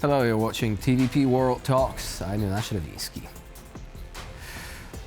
Hello, you're watching TVP World Talks. I'm Tomasz.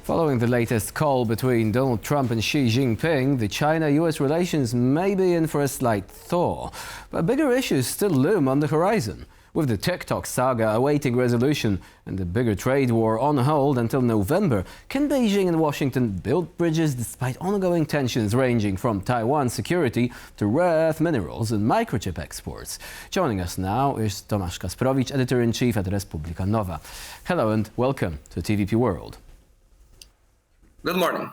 Following the latest call between Donald Trump and Xi Jinping, the China-US relations may be in for a slight thaw. But bigger issues still loom on the horizon. With the TikTok saga awaiting resolution and the bigger trade war on hold until November, can Beijing and Washington build bridges despite ongoing tensions ranging from Taiwan security to rare earth minerals and microchip exports? Joining us now is Tomasz Kasprowicz, editor-in-chief at Republika Nowa. Hello and welcome to TVP World. Good morning.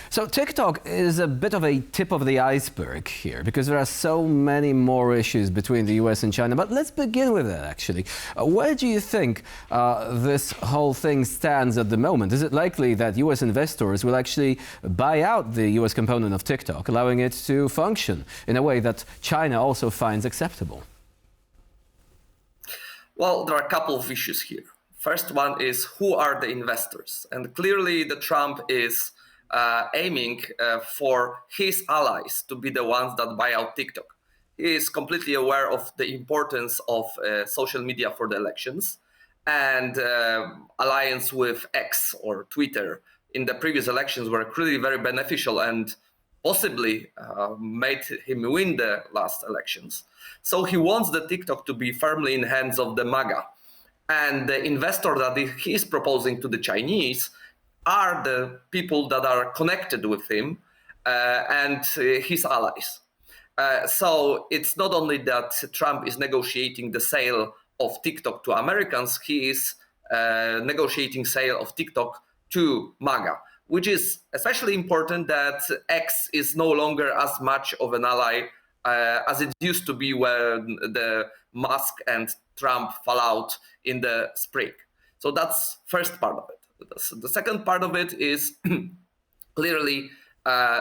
So TikTok is a bit of a tip of the iceberg here because there are so many more issues between the US and China. But let's begin with that, actually. Where do you think this whole thing stands at the moment? Is it likely that US investors will actually buy out the US component of TikTok, allowing it to function in a way that China also finds acceptable? Well, there are a couple of issues here. First one is, who are the investors? And clearly the Trump is aiming for his allies to be the ones that buy out TikTok. He is completely aware of the importance of social media for the elections, and alliance with X or Twitter in the previous elections were clearly very beneficial and possibly made him win the last elections. So he wants the TikTok to be firmly in hands of the MAGA. And the investor that he is proposing to the Chinese are the people that are connected with him and his allies. So it's not only that Trump is negotiating the sale of TikTok to Americans, he is negotiating sale of TikTok to MAGA, which is especially important that X is no longer as much of an ally as it used to be when the Musk and Trump fallout in the spring. So that's first part of it. The second part of it is clearly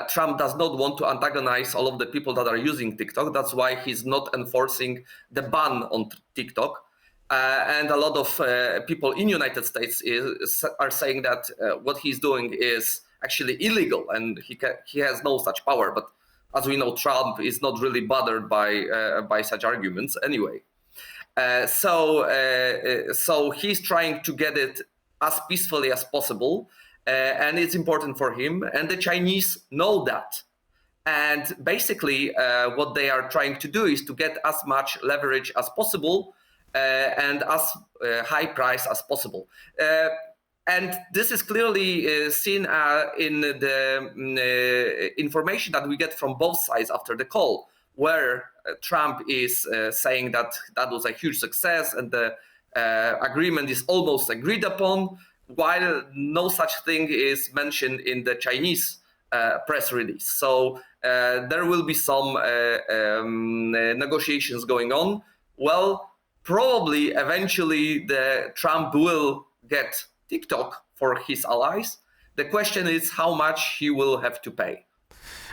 Trump does not want to antagonize all of the people that are using TikTok. That's why he's not enforcing the ban on TikTok. And a lot of people in the United States are saying that what he's doing is actually illegal and he has no such power. But as we know, Trump is not really bothered by such arguments anyway. So he's trying to get it as peacefully as possible, and it's important for him. And the Chinese know that. And basically, what they are trying to do is to get as much leverage as possible and as high price as possible. And this is clearly seen in the information that we get from both sides after the call, where Trump is saying that that was a huge success and the agreement is almost agreed upon, while no such thing is mentioned in the Chinese press release. So there will be some negotiations going on. Well, probably eventually the Trump will get TikTok for his allies. The question is how much he will have to pay.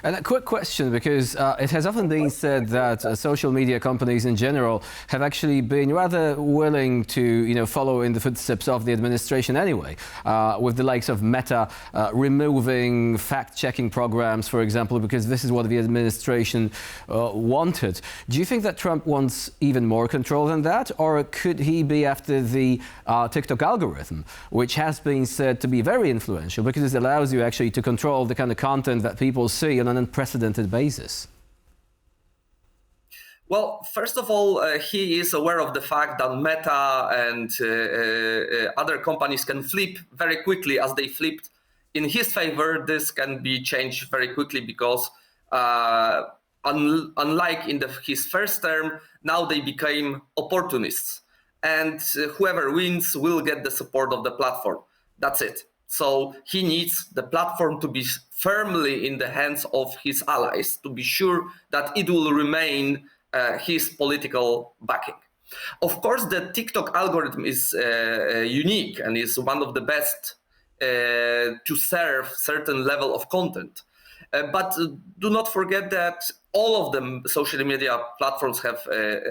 And a quick question, because it has often been said that social media companies in general have actually been rather willing to, follow in the footsteps of the administration anyway, with the likes of Meta removing fact-checking programs, for example, because this is what the administration wanted. Do you think that Trump wants even more control than that, or could he be after the TikTok algorithm, which has been said to be very influential because it allows you actually to control the kind of content that people see on an unprecedented basis? Well, first of all, he is aware of the fact that Meta and other companies can flip very quickly. As they flipped in his favor, this can be changed very quickly because unlike in his first term, now they became opportunists. And whoever wins will get the support of the platform. That's it. So he needs the platform to be firmly in the hands of his allies to be sure that it will remain his political backing. Of course, the TikTok algorithm is unique and is one of the best to serve certain level of content. But do not forget that all of the social media platforms have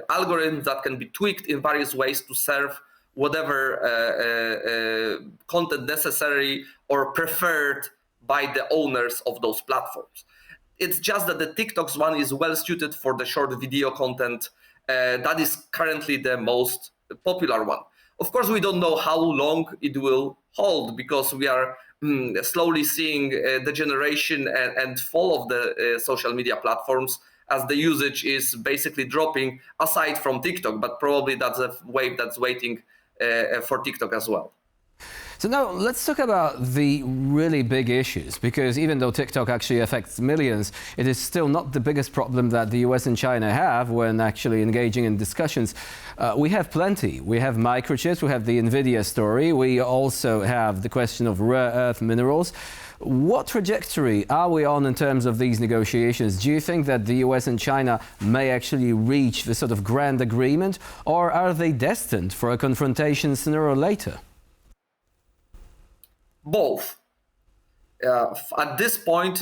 algorithms that can be tweaked in various ways to serve whatever content necessary or preferred by the owners of those platforms. It's just that the TikTok's one is well suited for the short video content that is currently the most popular one. Of course, we don't know how long it will hold because we are slowly seeing the generation and fall of the social media platforms as the usage is basically dropping aside from TikTok, but probably that's a wave that's waiting for TikTok as well. So now let's talk about the really big issues, because even though TikTok actually affects millions, it is still not the biggest problem that the US and China have when actually engaging in discussions. We have plenty. We have microchips, we have the NVIDIA story, we also have the question of rare earth minerals. What trajectory are we on in terms of these negotiations? Do you think that the US and China may actually reach the sort of grand agreement, or are they destined for a confrontation sooner or later? Both. At this point,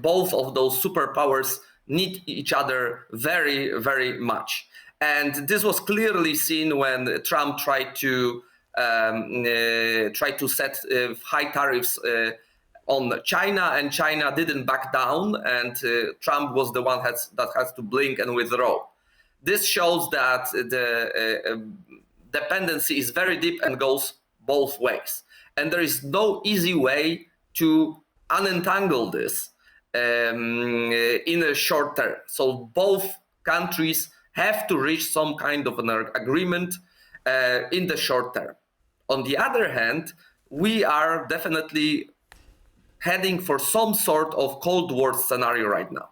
both of those superpowers need each other very, very much. And this was clearly seen when Trump tried to set high tariffs on China, and China didn't back down, and Trump was the one that has to blink and withdraw. This shows that the dependency is very deep and goes both ways. And there is no easy way to unentangle this in a short term. So both countries have to reach some kind of an agreement in the short term. On the other hand, we are definitely heading for some sort of Cold War scenario right now,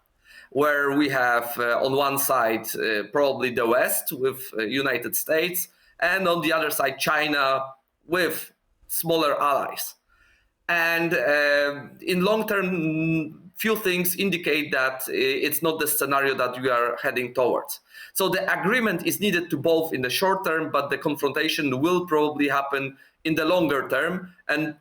where we have on one side probably the West with United States, and on the other side China with smaller allies. And in long term, few things indicate that it's not the scenario that we are heading towards. So the agreement is needed to both in the short term, but the confrontation will probably happen in the longer term, and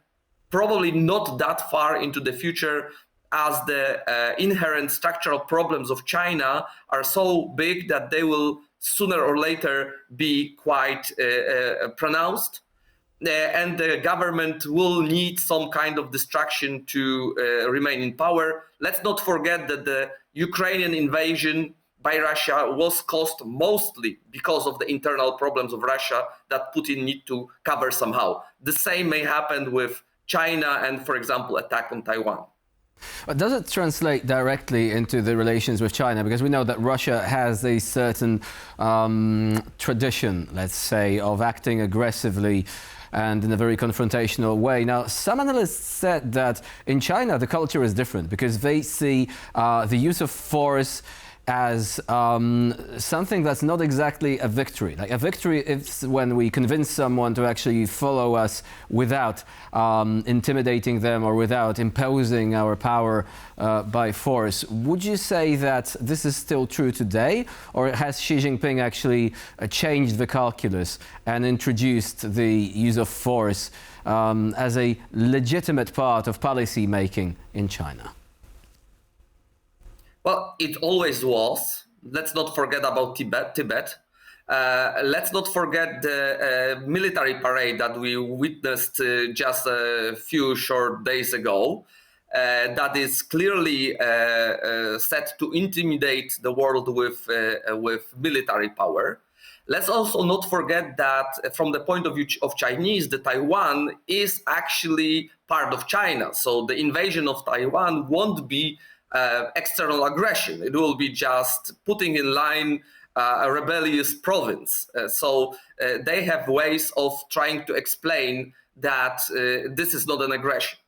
probably not that far into the future, as the inherent structural problems of China are so big that they will sooner or later be quite pronounced. And the government will need some kind of distraction to remain in power. Let's not forget that the Ukrainian invasion by Russia was caused mostly because of the internal problems of Russia that Putin need to cover somehow. The same may happen with China and, for example, attack on Taiwan. But does it translate directly into the relations with China? Because we know that Russia has a certain tradition, let's say, of acting aggressively and in a very confrontational way. Now, some analysts said that in China the culture is different because they see the use of force as something that's not exactly a victory. Like a victory is when we convince someone to actually follow us without intimidating them or without imposing our power by force. Would you say that this is still true today, or has Xi Jinping actually changed the calculus and introduced the use of force as a legitimate part of policy making in China? Well, it always was. Let's not forget about Tibet. Let's not forget the military parade that we witnessed just a few short days ago. That is clearly set to intimidate the world with military power. Let's also not forget that from the point of view of Chinese, the Taiwan is actually part of China. So the invasion of Taiwan won't be external aggression. It will be just putting in line a rebellious province. So they have ways of trying to explain that this is not an aggression.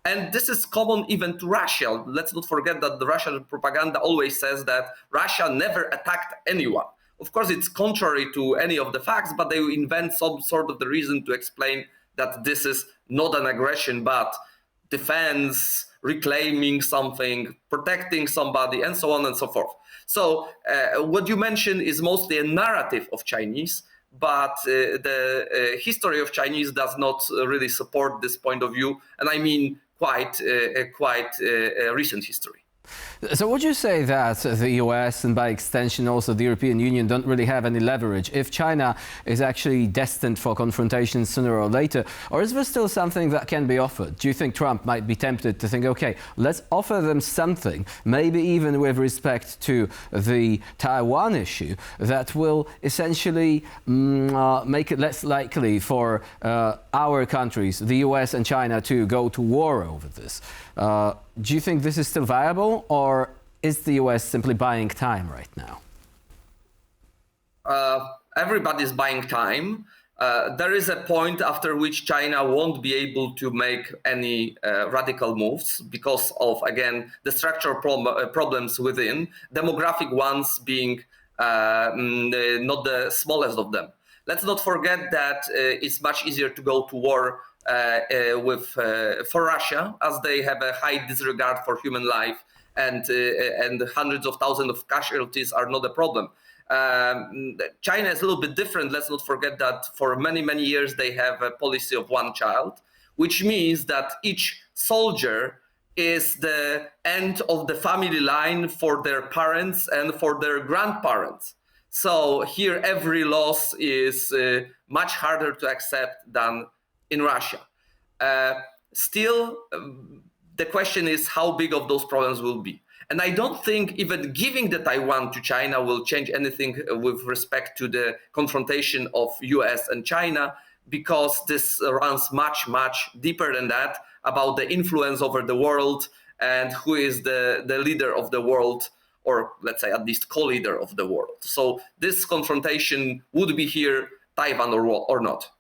And this is common even to Russia. Let's not forget that the Russian propaganda always says that Russia never attacked anyone. Of course, it's contrary to any of the facts, but they invent some sort of the reason to explain that this is not an aggression, but defense, reclaiming something, protecting somebody, and so on and so forth. So what you mentioned is mostly a narrative of Chinese, but the history of Chinese does not really support this point of view, and I mean quite recent history. So would you say that the US and by extension also the European Union don't really have any leverage if China is actually destined for confrontation sooner or later? Or is there still something that can be offered? Do you think Trump might be tempted to think, OK, let's offer them something, maybe even with respect to the Taiwan issue, that will essentially make it less likely for our countries, the US and China, to go to war over this? Do you think this is still viable, or is the US simply buying time right now? Everybody's buying time. There is a point after which China won't be able to make any radical moves because of, again, the structural problems within, demographic ones being not the smallest of them. Let's not forget that it's much easier to go to war for Russia, as they have a high disregard for human life, and hundreds of thousands of casualties are not a problem. China is a little bit different. Let's not forget that for many, many years they have a policy of one child, which means that each soldier is the end of the family line for their parents and for their grandparents. So here every loss is much harder to accept than in Russia. Still, the question is how big of those problems will be. And I don't think even giving the Taiwan to China will change anything with respect to the confrontation of US and China, because this runs much, much deeper than that, about the influence over the world and who is the leader of the world, or let's say at least co-leader of the world. So this confrontation would be here, Taiwan or not.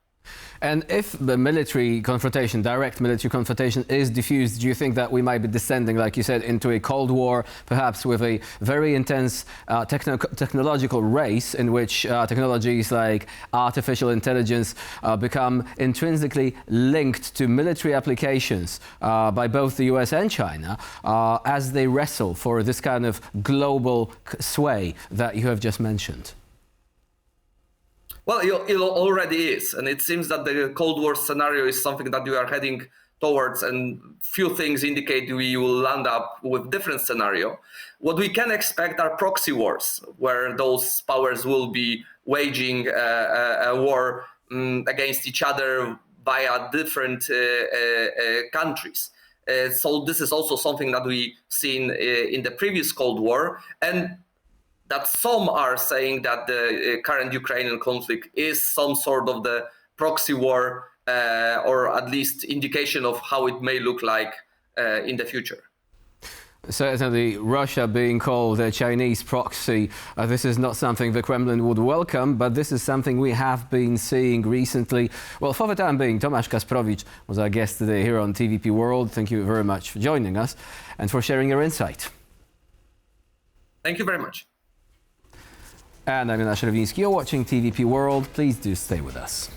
And if the military confrontation, direct military confrontation, is diffused, do you think that we might be descending, like you said, into a Cold War, perhaps with a very intense technological race in which technologies like artificial intelligence become intrinsically linked to military applications by both the US and China as they wrestle for this kind of global sway that you have just mentioned? Well, it already is. And it seems that the Cold War scenario is something that we are heading towards, and few things indicate we will land up with different scenario. What we can expect are proxy wars, where those powers will be waging a war against each other via different countries. So this is also something that we've seen in the previous Cold War, and that some are saying that the current Ukrainian conflict is some sort of the proxy war, or at least indication of how it may look like in the future. Certainly, Russia being called a Chinese proxy, this is not something the Kremlin would welcome, but this is something we have been seeing recently. Well, for the time being, Tomasz Kasprowicz was our guest today here on TVP World. Thank you very much for joining us and for sharing your insight. Thank you very much. And I'm Tomasz. You're watching TVP World. Please do stay with us.